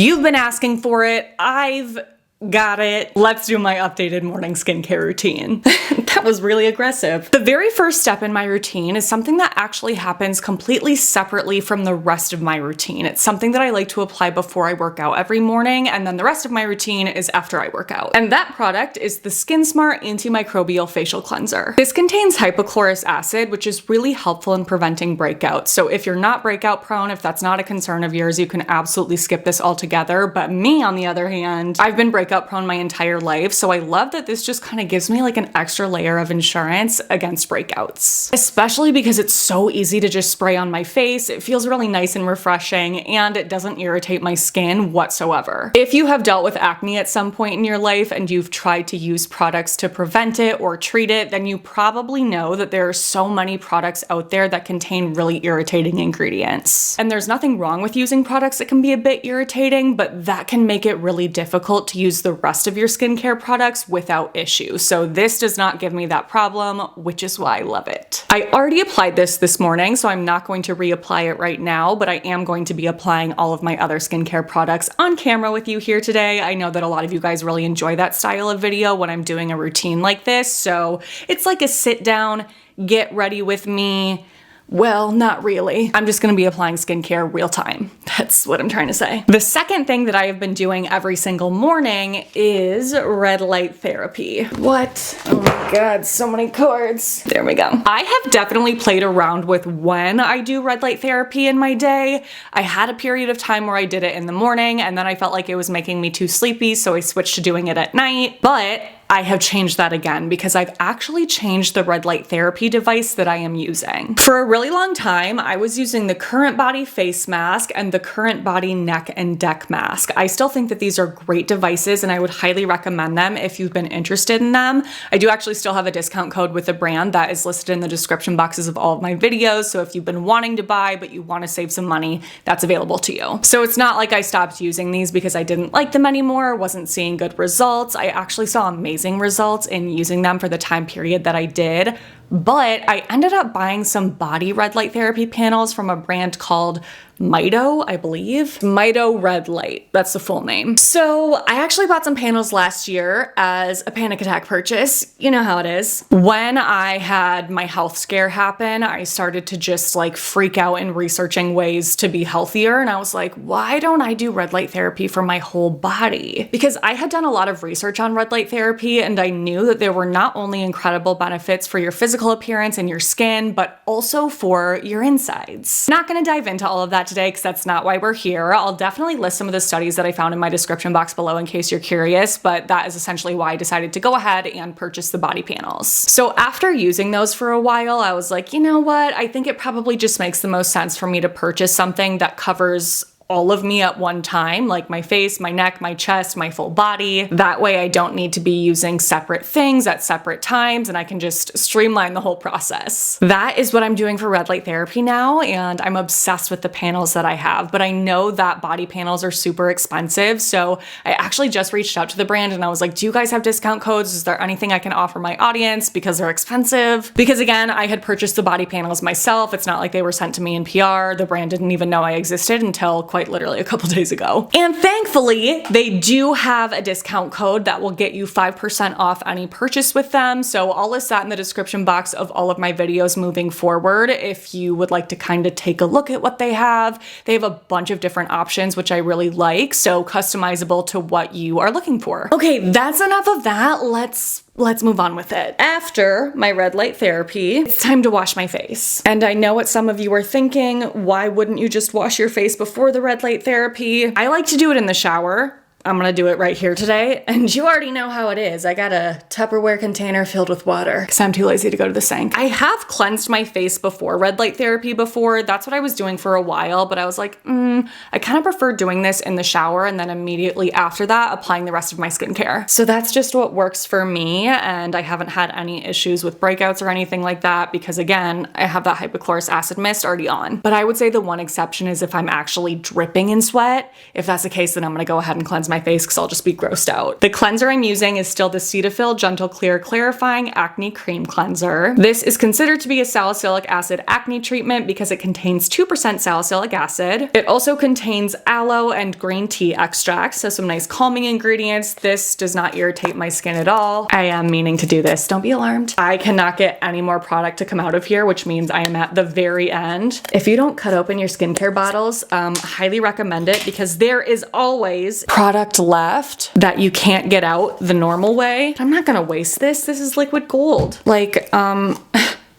You've been asking for it. I've got it. Let's do my updated morning skincare routine. That was really aggressive. The very first step in my routine is something that actually happens completely separately from the rest of my routine. It's something that I like to apply before I work out every morning, and then the rest of my routine is after I work out. And that product is the Skin Smart Antimicrobial Facial Cleanser. This contains hypochlorous acid, which is really helpful in preventing breakouts. So if you're not breakout prone, if that's not a concern of yours, you can absolutely skip this altogether. But me, on the other hand, I've been breakout prone my entire life, so I love that this just kind of gives me like an extra layer of insurance against breakouts. Especially because it's so easy to just spray on my face, it feels really nice and refreshing, and it doesn't irritate my skin whatsoever. If you have dealt with acne at some point in your life and you've tried to use products to prevent it or treat it, then you probably know that there are so many products out there that contain really irritating ingredients. And there's nothing wrong with using products that can be a bit irritating, but that can make it really difficult to use the rest of your skincare products without issue. So this does not give me that problem, which is why I love it. I already applied this morning, so I'm not going to reapply it right now, but I am going to be applying all of my other skincare products on camera with you here today. I know that a lot of you guys really enjoy that style of video when I'm doing a routine like this, so it's like a sit down, get ready with me. Well, not really. I'm just gonna be applying skincare real time. That's what I'm trying to say. The second thing that I have been doing every single morning is red light therapy. What? Oh my God, so many cords. There we go. I have definitely played around with when I do red light therapy in my day. I had a period of time where I did it in the morning, and then I felt like it was making me too sleepy, so I switched to doing it at night. But I have changed that again because I've actually changed the red light therapy device that I am using. For a really long time, I was using the Current Body face mask and the Current Body neck and deck mask. I still think that these are great devices and I would highly recommend them if you've been interested in them. I do actually still have a discount code with the brand that is listed in the description boxes of all of my videos. So if you've been wanting to buy, but you want to save some money, that's available to you. So it's not like I stopped using these because I didn't like them anymore, wasn't seeing good results. I actually saw amazing results in using them for the time period that I did. But I ended up buying some body red light therapy panels from a brand called Mito, I believe. Mito Red Light, that's the full name. So I actually bought some panels last year as a panic attack purchase. You know how it is. When I had my health scare happen, I started to just like freak out in researching ways to be healthier. And I was like, why don't I do red light therapy for my whole body? Because I had done a lot of research on red light therapy and I knew that there were not only incredible benefits for your physical appearance and your skin, but also for your insides. Not gonna dive into all of that today because that's not why we're here. I'll definitely list some of the studies that I found in my description box below in case you're curious, but that is essentially why I decided to go ahead and purchase the body panels. So after using those for a while, I was like, you know what? I think it probably just makes the most sense for me to purchase something that covers all of me at one time, like my face, my neck, my chest, my full body. That way I don't need to be using separate things at separate times and I can just streamline the whole process. That is what I'm doing for red light therapy now, and I'm obsessed with the panels that I have, but I know that body panels are super expensive, so I actually just reached out to the brand and I was like, do you guys have discount codes? Is there anything I can offer my audience because they're expensive? Because again, I had purchased the body panels myself. It's not like they were sent to me in PR. The brand didn't even know I existed until quite literally a couple days ago. And thankfully, they do have a discount code that will get you 5% off any purchase with them. So I'll list that in the description box of all of my videos moving forward if you would like to kind of take a look at what they have. They have a bunch of different options, which I really like, so customizable to what you are looking for. Okay, that's enough of that. Let's move on with it. After my red light therapy, it's time to wash my face. And I know what some of you are thinking, why wouldn't you just wash your face before the red light therapy? I like to do it in the shower. I'm gonna do it right here today, and you already know how it is. I got a Tupperware container filled with water because I'm too lazy to go to the sink. I have cleansed my face before red light therapy before. That's what I was doing for a while, but I was like, I kind of prefer doing this in the shower and then immediately after that applying the rest of my skincare. So that's just what works for me, and I haven't had any issues with breakouts or anything like that because again, I have that hypochlorous acid mist already on. But I would say the one exception is if I'm actually dripping in sweat. If that's the case, then I'm gonna go ahead and cleanse cleanse my face because I'll just be grossed out. The cleanser I'm using is still the Cetaphil Gentle Clear Clarifying Acne Cream Cleanser. This is considered to be a salicylic acid acne treatment because it contains 2% salicylic acid. It also contains aloe and green tea extracts, so some nice calming ingredients. This does not irritate my skin at all. I am meaning to do this, don't be alarmed. I cannot get any more product to come out of here, which means I am at the very end. If you don't cut open your skincare bottles, highly recommend it because there is always product left that you can't get out the normal way. I'm not gonna waste this. This is liquid gold. Like,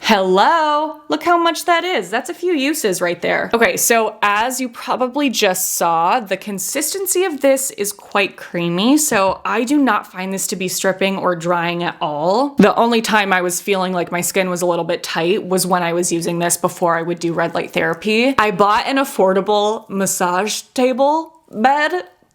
hello, look how much that is. That's a few uses right there. Okay, so as you probably just saw, the consistency of this is quite creamy, so I do not find this to be stripping or drying at all. The only time I was feeling like my skin was a little bit tight was when I was using this before I would do red light therapy. I bought an affordable massage table bed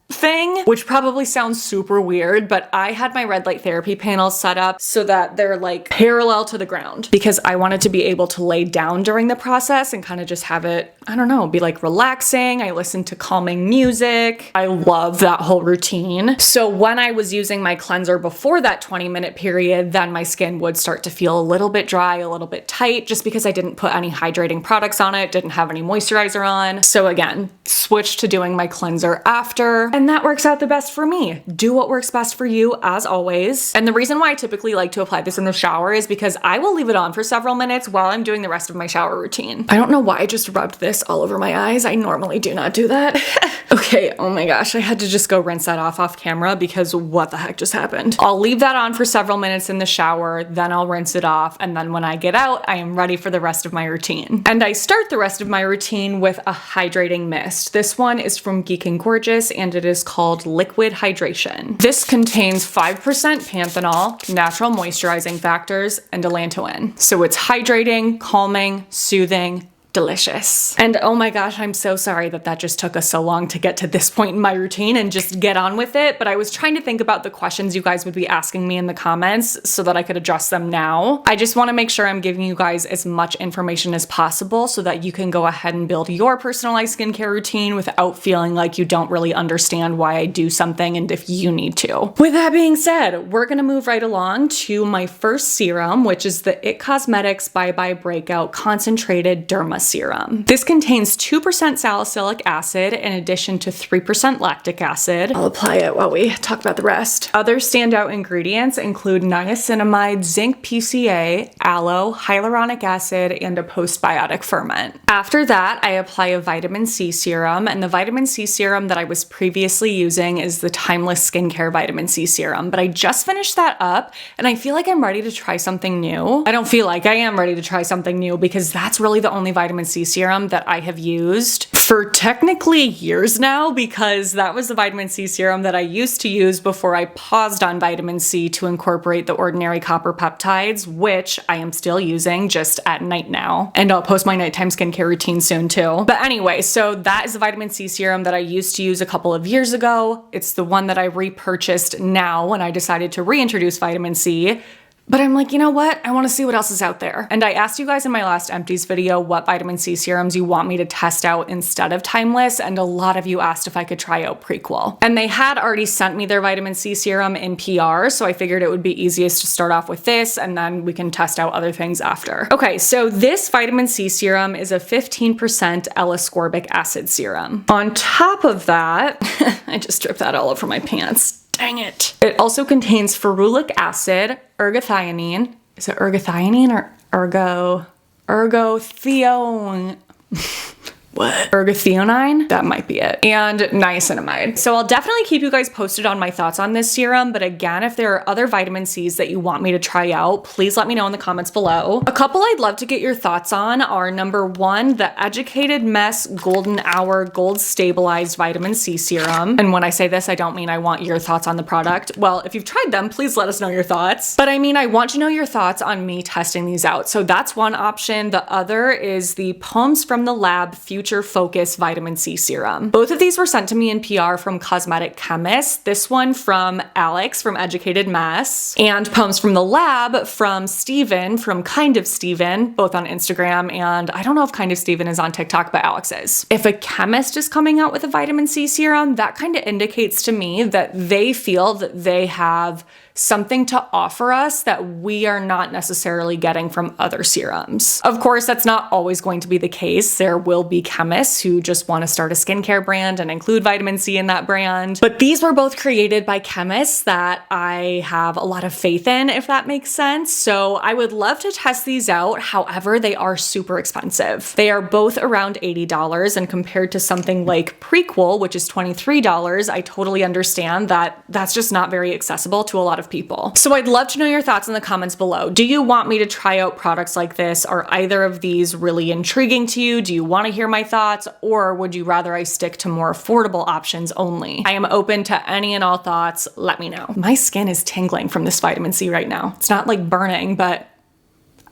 thing, which probably sounds super weird, but I had my red light therapy panels set up so that they're like parallel to the ground because I wanted to be able to lay down during the process and kind of just have it, I don't know, be like relaxing. I listened to calming music. I love that whole routine. So when I was using my cleanser before that 20-minute period, then my skin would start to feel a little bit dry, a little bit tight, just because I didn't put any hydrating products on it, didn't have any moisturizer on. So again, switched to doing my cleanser after. And that works out the best for me. Do what works best for you, as always. And the reason why I typically like to apply this in the shower is because I will leave it on for several minutes while I'm doing the rest of my shower routine. I don't know why I just rubbed this all over my eyes. I normally do not do that. Okay, oh my gosh, I had to just go rinse that off camera because what the heck just happened? I'll leave that on for several minutes in the shower, then I'll rinse it off, and then when I get out, I am ready for the rest of my routine. And I start the rest of my routine with a hydrating mist. This one is from Geek and Gorgeous, and it is called Liquid Hydration. This contains 5% panthenol, natural moisturizing factors, and allantoin. So it's hydrating, calming, soothing, delicious. And oh my gosh, I'm so sorry that that just took us so long to get to this point in my routine and just get on with it, but I was trying to think about the questions you guys would be asking me in the comments so that I could address them now. I just want to make sure I'm giving you guys as much information as possible so that you can go ahead and build your personalized skincare routine without feeling like you don't really understand why I do something and if you need to. With that being said, we're gonna move right along to my first serum, which is the IT Cosmetics Bye Bye Breakout Concentrated Derma Serum. This contains 2% salicylic acid in addition to 3% lactic acid. I'll apply it while we talk about the rest. Other standout ingredients include niacinamide, zinc PCA, aloe, hyaluronic acid, and a postbiotic ferment. After that, I apply a vitamin C serum, and the vitamin C serum that I was previously using is the Timeless Skincare Vitamin C Serum, but I just finished that up, and I feel like I'm ready to try something new. I don't feel like I am ready to try something new because that's really the only vitamin C serum that I have used for technically years now, because that was the vitamin C serum that I used to use before I paused on vitamin C to incorporate the ordinary copper peptides, which I am still using just at night now. And I'll post my nighttime skincare routine soon too. But anyway, so that is the vitamin C serum that I used to use a couple of years ago. It's the one that I repurchased now when I decided to reintroduce vitamin C. But I'm like, you know what? I want to see what else is out there. And I asked you guys in my last empties video what vitamin C serums you want me to test out instead of Timeless, and a lot of you asked if I could try out Prequel. And they had already sent me their vitamin C serum in PR, so I figured it would be easiest to start off with this, and then we can test out other things after. Okay, so this vitamin C serum is a 15% L-ascorbic acid serum. On top of that, I just dripped that all over my pants. Dang it. It also contains ferulic acid, ergothioneine. Is it ergothioneine or ergothioneine? What? Ergothionine? That might be it. And niacinamide. So I'll definitely keep you guys posted on my thoughts on this serum, but again, if there are other vitamin C's that you want me to try out, please let me know in the comments below. A couple I'd love to get your thoughts on are number one, the Educated Mess Golden Hour Gold Stabilized Vitamin C Serum. And when I say this, I don't mean I want your thoughts on the product. Well, if you've tried them, please let us know your thoughts. But I mean, I want to know your thoughts on me testing these out. So that's one option. The other is the Poems from the Lab Future Future Focus Vitamin C Serum. Both of these were sent to me in PR from Cosmetic Chemist. This one from Alex from Educated Mess, and Poems from the Lab from Steven from Kind of Steven, both on Instagram, and I don't know if Kind of Steven is on TikTok, but Alex is. If a chemist is coming out with a vitamin C serum, that kind of indicates to me that they feel that they have something to offer us that we are not necessarily getting from other serums. Of course, that's not always going to be the case. There will be chemists who just want to start a skincare brand and include vitamin C in that brand. But these were both created by chemists that I have a lot of faith in, if that makes sense. So I would love to test these out. However, they are super expensive. They are both around $80, and compared to something like Prequel, which is $23, I totally understand that that's just not very accessible to a lot of people. So I'd love to know your thoughts in the comments below. Do you want me to try out products like this? Are either of these really intriguing to you? Do you want to hear my thoughts, or would you rather I stick to more affordable options only? I am open to any and all thoughts. Let me know. My skin is tingling from this vitamin C right now. It's not like burning, but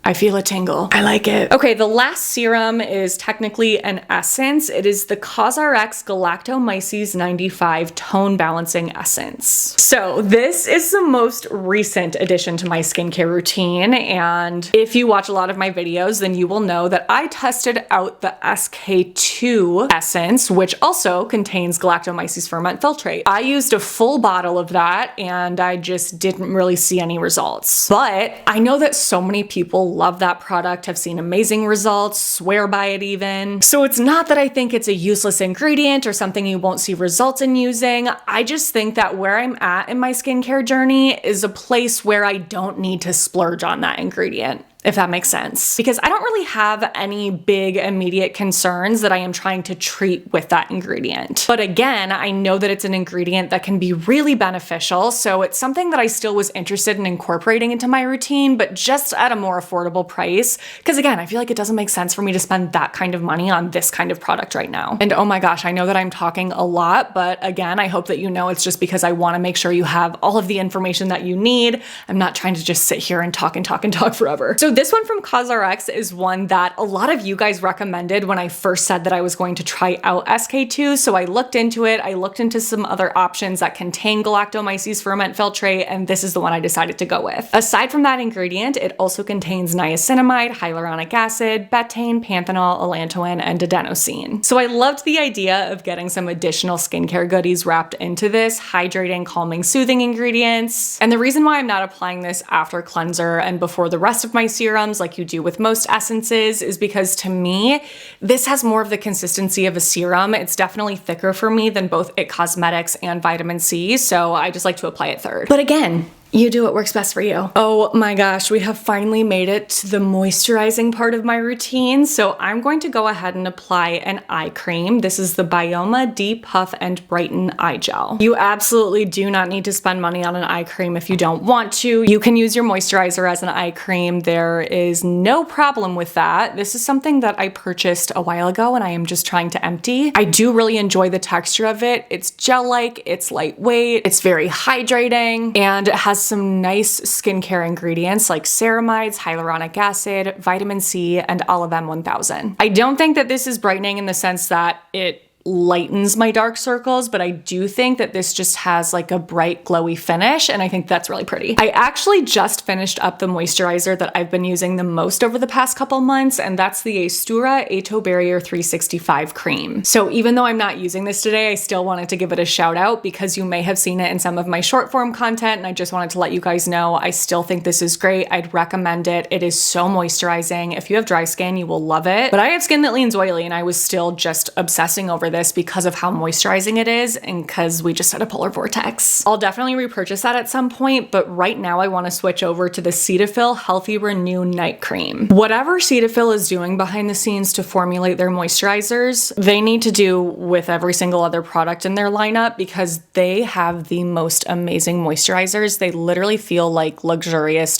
I feel a tingle. I like it. Okay, the last serum is technically an essence. It is the CosRx Galactomyces 95 Tone Balancing Essence. So this is the most recent addition to my skincare routine, and if you watch a lot of my videos, then you will know that I tested out the SK2 essence, which also contains Galactomyces ferment filtrate. I used a full bottle of that, and I just didn't really see any results. But I know that so many people love that product, have seen amazing results, swear by it even. So it's not that I think it's a useless ingredient or something you won't see results in using. I just think that where I'm at in my skincare journey is a place where I don't need to splurge on that ingredient, if that makes sense. Because I don't really have any big immediate concerns that I am trying to treat with that ingredient. But again, I know that it's an ingredient that can be really beneficial, so it's something that I still was interested in incorporating into my routine, but just at a more affordable price. Because again, I feel like it doesn't make sense for me to spend that kind of money on this kind of product right now. And oh my gosh, I know that I'm talking a lot, but again, I hope that you know it's just because I want to make sure you have all of the information that you need. I'm not trying to just sit here and talk and talk and talk forever. So this one from CosRx is one that a lot of you guys recommended when I first said that I was going to try out SK2. So I looked into it. I looked into some other options that contain Galactomyces ferment filtrate, and this is the one I decided to go with. Aside from that ingredient, it also contains niacinamide, hyaluronic acid, betaine, panthenol, allantoin, and adenosine. So I loved the idea of getting some additional skincare goodies wrapped into this, hydrating, calming, soothing ingredients. And the reason why I'm not applying this after cleanser and before the rest of my serums like you do with most essences is because to me, this has more of the consistency of a serum. It's definitely thicker for me than both IT Cosmetics and vitamin C, so I just like to apply it third. But again, you do what works best for you. Oh my gosh, we have finally made it to the moisturizing part of my routine. So I'm going to go ahead and apply an eye cream. This is the Bioma Depuff and Brighten Eye Gel. You absolutely do not need to spend money on an eye cream if you don't want to. You can use your moisturizer as an eye cream. There is no problem with that. This is something that I purchased a while ago and I am just trying to empty. I do really enjoy the texture of it. It's gel-like, it's lightweight, it's very hydrating, and it has some nice skincare ingredients like ceramides, hyaluronic acid, vitamin C, and olive M1000. I don't think that this is brightening in the sense that it lightens my dark circles, but I do think that this just has like a bright glowy finish, and I think that's really pretty. I actually just finished up the moisturizer that I've been using the most over the past couple months, and that's the Astura Ato Barrier 365 cream. So even though I'm not using this today, I still wanted to give it a shout out because you may have seen it in some of my short form content, and I just wanted to let you guys know I still think this is great. I'd recommend it. It is so moisturizing. If you have dry skin, you will love it. But I have skin that leans oily, and I was still just obsessing over this because of how moisturizing it is and because we just had a polar vortex. I'll definitely repurchase that at some point, but right now I want to switch over to the Cetaphil Healthy Renew Night Cream. Whatever Cetaphil is doing behind the scenes to formulate their moisturizers, they need to do with every single other product in their lineup because they have the most amazing moisturizers. They literally feel like luxurious,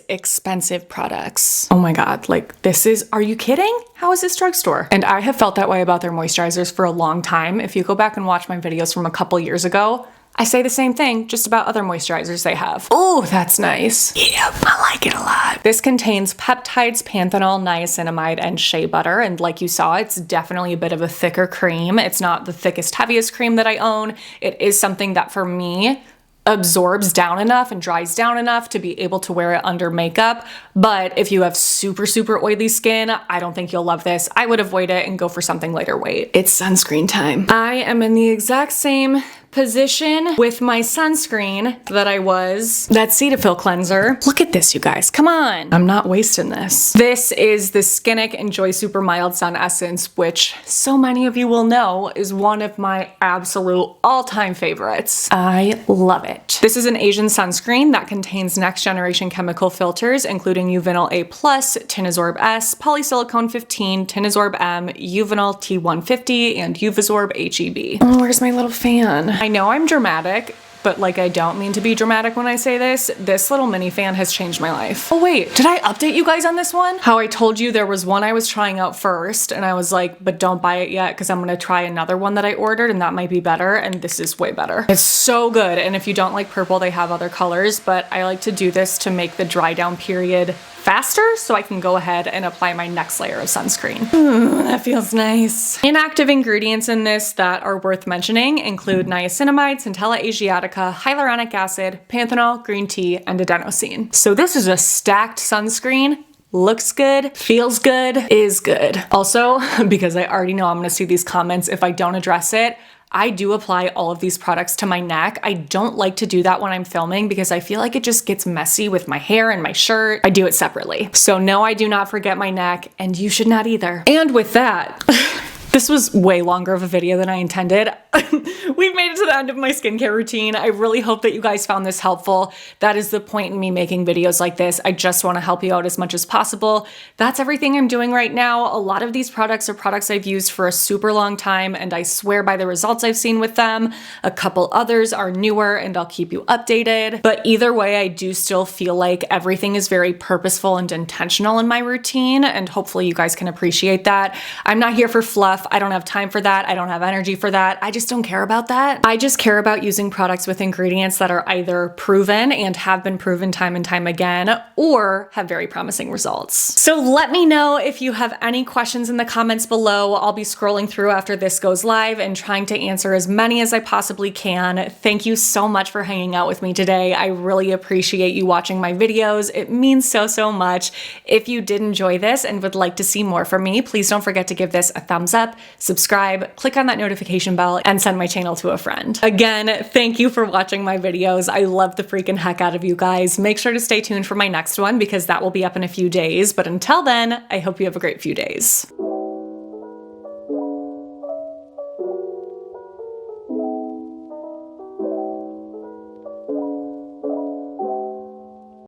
expensive products. Oh my God, like this is, are you kidding? How is this drugstore? And I have felt that way about their moisturizers for a long time. If you go back and watch my videos from a couple years ago, I say the same thing just about other moisturizers they have. Oh, that's nice. Yep, I like it a lot. This contains peptides, panthenol, niacinamide, and shea butter. And like you saw, it's definitely a bit of a thicker cream. It's not the thickest, heaviest cream that I own. It is something that for me absorbs down enough and dries down enough to be able to wear it under makeup. But if you have super, super oily skin, I don't think you'll love this. I would avoid it and go for something lighter weight. It's sunscreen time. I am in the exact same position with my sunscreen that I was. That Cetaphil cleanser. Look at this, you guys. Come on. I'm not wasting this. This is the Skinic Enjoy Super Mild Sun Essence, which so many of you will know is one of my absolute all-time favorites. I love it. This is an Asian sunscreen that contains next generation chemical filters, including Uvinol A+, Tinasorb S, Polysilicone 15, Tinasorb M, Uvinol T150, and Uvisorb HEB. Oh, where's my little fan? I know I'm dramatic, but like I don't mean to be dramatic when I say this. This little mini fan has changed my life. Oh wait, did I update you guys on this one? How I told you there was one I was trying out first and I was like, but don't buy it yet because I'm gonna try another one that I ordered and that might be better, and this is way better. It's so good, and if you don't like purple, they have other colors, but I like to do this to make the dry down period faster so I can go ahead and apply my next layer of sunscreen. That feels nice. Inactive ingredients in this that are worth mentioning include niacinamide, Centella asiatica, hyaluronic acid, panthenol, green tea, and adenosine. So this is a stacked sunscreen. Looks good, feels good, is good. Also, because I already know I'm gonna see these comments if I don't address it, I do apply all of these products to my neck. I don't like to do that when I'm filming because I feel like it just gets messy with my hair and my shirt. I do it separately. So no, I do not forget my neck, and you should not either. And with that, this was way longer of a video than I intended. We've made it to the end of my skincare routine. I really hope that you guys found this helpful. That is the point in me making videos like this. I just want to help you out as much as possible. That's everything I'm doing right now. A lot of these products are products I've used for a super long time, and I swear by the results I've seen with them. A couple others are newer, and I'll keep you updated. But either way, I do still feel like everything is very purposeful and intentional in my routine, and hopefully you guys can appreciate that. I'm not here for fluff. I don't have time for that. I don't have energy for that. I just don't care about that. I just care about using products with ingredients that are either proven and have been proven time and time again, or have very promising results. So let me know if you have any questions in the comments below. I'll be scrolling through after this goes live and trying to answer as many as I possibly can. Thank you so much for hanging out with me today. I really appreciate you watching my videos. It means so, so much. If you did enjoy this and would like to see more from me, please don't forget to give this a thumbs up, subscribe, click on that notification bell, and send my channel to a friend. Again, thank you for watching my videos. I love the freaking heck out of you guys. Make sure to stay tuned for my next one because that will be up in a few days. But until then, I hope you have a great few days.